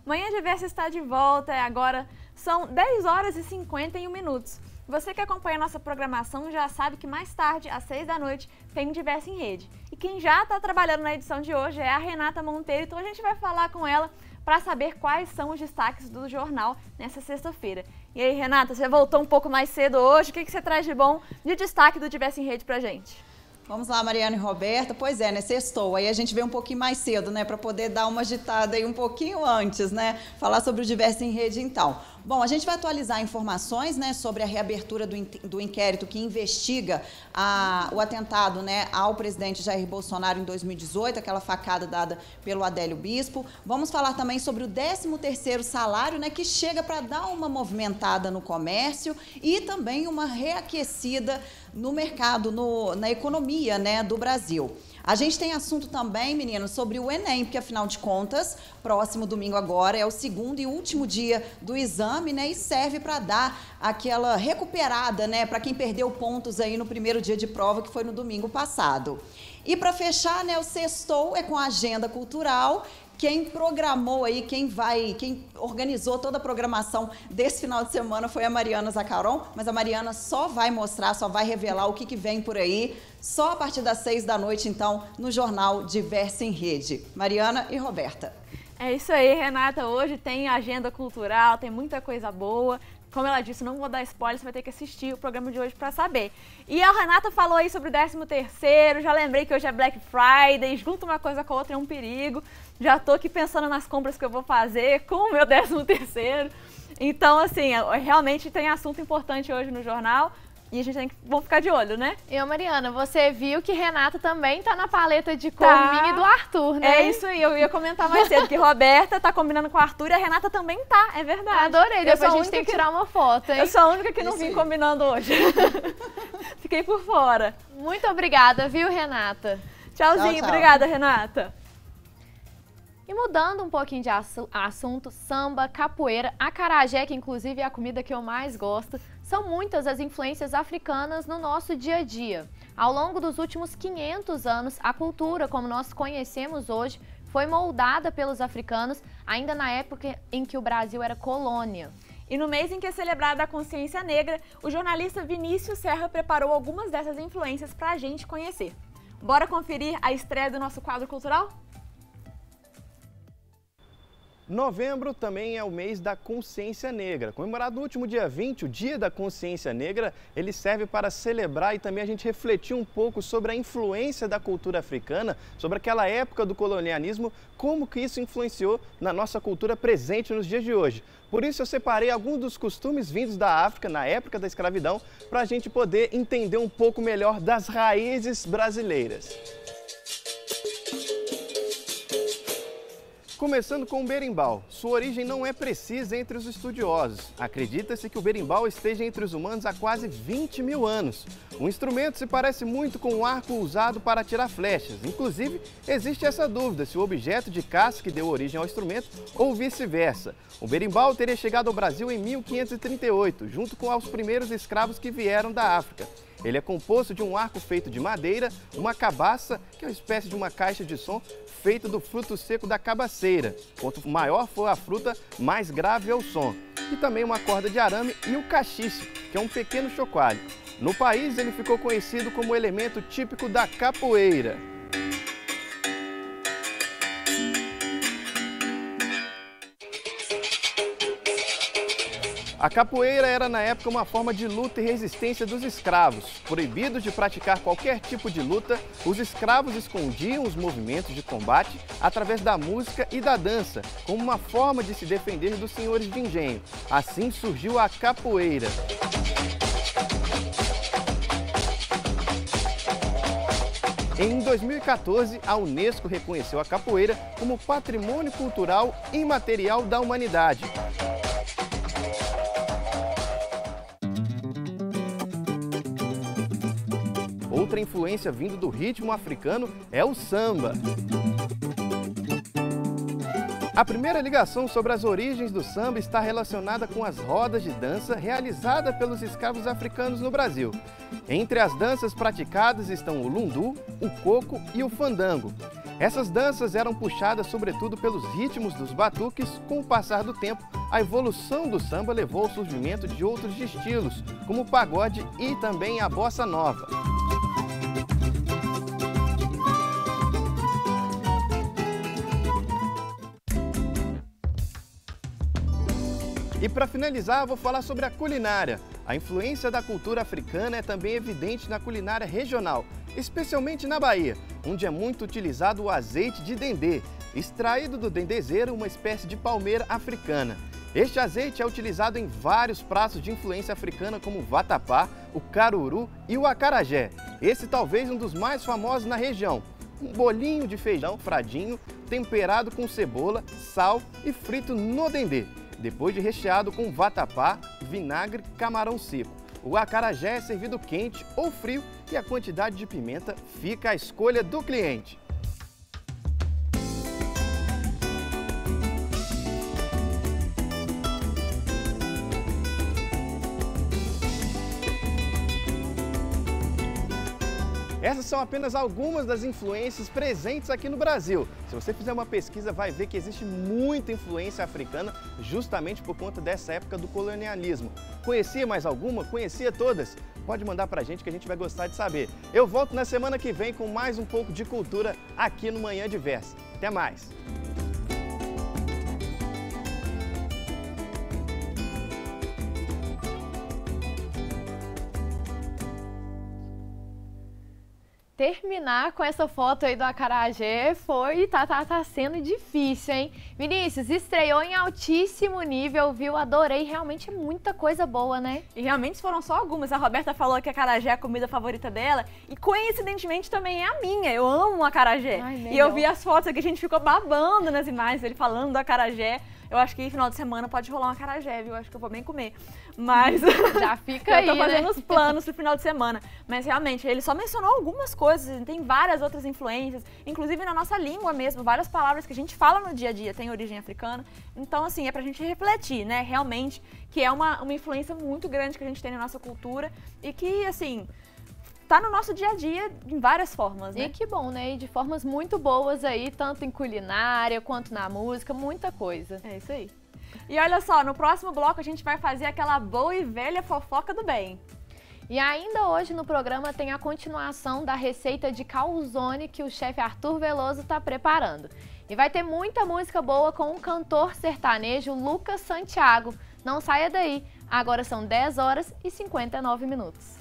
Manhã Diversa está de volta, agora são 10 horas e 51 minutos. Você que acompanha a nossa programação já sabe que mais tarde, às 6 da noite, tem Diversa em Rede. E quem já está trabalhando na edição de hoje é a Renata Monteiro, então a gente vai falar com ela para saber quais são os destaques do jornal nessa sexta-feira. E aí, Renata, você voltou um pouco mais cedo hoje, o que você traz de bom de destaque do Diversa em Rede pra gente? Vamos lá, Mariana e Roberta. Pois é, né? Sextou. Aí a gente veio um pouquinho mais cedo, né? Para poder dar uma agitada aí um pouquinho antes, né? Falar sobre o Diversa em Rede, então. Bom, a gente vai atualizar informações, né, sobre a reabertura do inquérito que investiga o atentado, né, ao presidente Jair Bolsonaro em 2018, aquela facada dada pelo Adélio Bispo. Vamos falar também sobre o 13º salário, né, que chega para dar uma movimentada no comércio e também uma reaquecida no mercado, na economia, né, do Brasil. A gente tem assunto também, meninos, sobre o Enem, porque afinal de contas, próximo domingo agora é o segundo e último dia do exame, né? E serve para dar aquela recuperada, né? Para quem perdeu pontos aí no primeiro dia de prova, que foi no domingo passado. E para fechar, né? O sextou é com a agenda cultural. Quem programou aí, quem organizou toda a programação desse final de semana foi a Mariana Zacaron, mas a Mariana só vai mostrar, só vai revelar o que vem por aí, só a partir das 6 da noite, então, no jornal Diversa em Rede. Mariana e Roberta. É isso aí, Renata. Hoje tem agenda cultural, tem muita coisa boa. Como ela disse, não vou dar spoiler, você vai ter que assistir o programa de hoje para saber. E a Renata falou aí sobre o 13º, já lembrei que hoje é Black Friday, junto uma coisa com a outra é um perigo. Já tô aqui pensando nas compras que eu vou fazer com o meu 13º. Então, assim, realmente tem assunto importante hoje no jornal. E a gente vamos ficar de olho, né? E, Mariana, você viu que Renata também tá na paleta de cor minha e do Arthur, né? É isso aí, eu ia comentar mais cedo, que Roberta tá combinando com o Arthur e a Renata também tá, é verdade. Adorei, depois a gente tem que tirar uma foto, hein? Eu sou a única que não vim combinando hoje. Fiquei por fora. Muito obrigada, viu, Renata? Tchauzinho, tchau. Obrigada, Renata. E mudando um pouquinho de assunto, samba, capoeira, acarajé, que inclusive é a comida que eu mais gosto, são muitas as influências africanas no nosso dia a dia. Ao longo dos últimos 500 anos, a cultura, como nós conhecemos hoje, foi moldada pelos africanos, ainda na época em que o Brasil era colônia. E no mês em que é celebrada a consciência negra, o jornalista Vinícius Serra preparou algumas dessas influências para a gente conhecer. Bora conferir a estreia do nosso quadro cultural? Novembro também é o mês da consciência negra. Comemorado no último dia 20, o Dia da Consciência Negra, ele serve para celebrar e também a gente refletir um pouco sobre a influência da cultura africana, sobre aquela época do colonialismo, como que isso influenciou na nossa cultura presente nos dias de hoje. Por isso eu separei alguns dos costumes vindos da África na época da escravidão, para a gente poder entender um pouco melhor das raízes brasileiras. Começando com o berimbau. Sua origem não é precisa entre os estudiosos. Acredita-se que o berimbau esteja entre os humanos há quase 20 mil anos. O instrumento se parece muito com o arco usado para atirar flechas. Inclusive, existe essa dúvida se o objeto de caça que deu origem ao instrumento ou vice-versa. O berimbau teria chegado ao Brasil em 1538, junto com os primeiros escravos que vieram da África. Ele é composto de um arco feito de madeira, uma cabaça, que é uma espécie de uma caixa de som, feita do fruto seco da cabaceira. Quanto maior for a fruta, mais grave é o som. E também uma corda de arame e o cachiche, que é um pequeno chocalho. No país, ele ficou conhecido como elemento típico da capoeira. A capoeira era na época uma forma de luta e resistência dos escravos. Proibidos de praticar qualquer tipo de luta, os escravos escondiam os movimentos de combate através da música e da dança, como uma forma de se defender dos senhores de engenho. Assim surgiu a capoeira. Em 2014, a Unesco reconheceu a capoeira como Patrimônio Cultural Imaterial da Humanidade. Outra influência vindo do ritmo africano é o samba. A primeira ligação sobre as origens do samba está relacionada com as rodas de dança realizadas pelos escravos africanos no Brasil. Entre as danças praticadas estão o lundu, o coco e o fandango. Essas danças eram puxadas sobretudo pelos ritmos dos batuques. Com o passar do tempo, a evolução do samba levou ao surgimento de outros estilos, como o pagode e também a bossa nova. E para finalizar, vou falar sobre a culinária. A influência da cultura africana é também evidente na culinária regional, especialmente na Bahia, onde é muito utilizado o azeite de dendê, extraído do dendezeiro, uma espécie de palmeira africana. Este azeite é utilizado em vários pratos de influência africana, como o vatapá, o caruru e o acarajé. Esse talvez um dos mais famosos na região. Um bolinho de feijão fradinho, temperado com cebola, sal e frito no dendê, depois de recheado com vatapá, vinagre e camarão seco. O acarajé é servido quente ou frio e a quantidade de pimenta fica à escolha do cliente. Essas são apenas algumas das influências presentes aqui no Brasil. Se você fizer uma pesquisa, vai ver que existe muita influência africana justamente por conta dessa época do colonialismo. Conhecia mais alguma? Conhecia todas? Pode mandar pra gente que a gente vai gostar de saber. Eu volto na semana que vem com mais um pouco de cultura aqui no Manhã Diversa. Até mais! Terminar com essa foto aí do acarajé tá sendo difícil, hein? Vinícius, estreou em altíssimo nível, viu? Adorei, realmente é muita coisa boa, né? E realmente foram só algumas. A Roberta falou que acarajé é a comida favorita dela e coincidentemente também é a minha. Eu amo acarajé. Ai, e eu vi as fotos aqui, a gente ficou babando nas imagens, ele falando do acarajé. Eu acho que final de semana pode rolar um acarajé, viu? Eu acho que eu vou bem comer. Mas já fica aí, eu tô fazendo né? os planos pro final de semana. Mas realmente, ele só mencionou algumas coisas, tem várias outras influências, inclusive na nossa língua mesmo, várias palavras que a gente fala no dia a dia têm origem africana. Então, assim, é pra gente refletir, né? Realmente, que é uma influência muito grande que a gente tem na nossa cultura e que, assim, tá no nosso dia a dia em várias formas, né? E que bom, né? E de formas muito boas aí, tanto em culinária quanto na música, muita coisa. É isso aí. E olha só, no próximo bloco a gente vai fazer aquela boa e velha fofoca do bem. E ainda hoje no programa tem a continuação da receita de calzone que o chefe Arthur Veloso está preparando. E vai ter muita música boa com o cantor sertanejo Lucas Santiago. Não saia daí, agora são 10 horas e 59 minutos.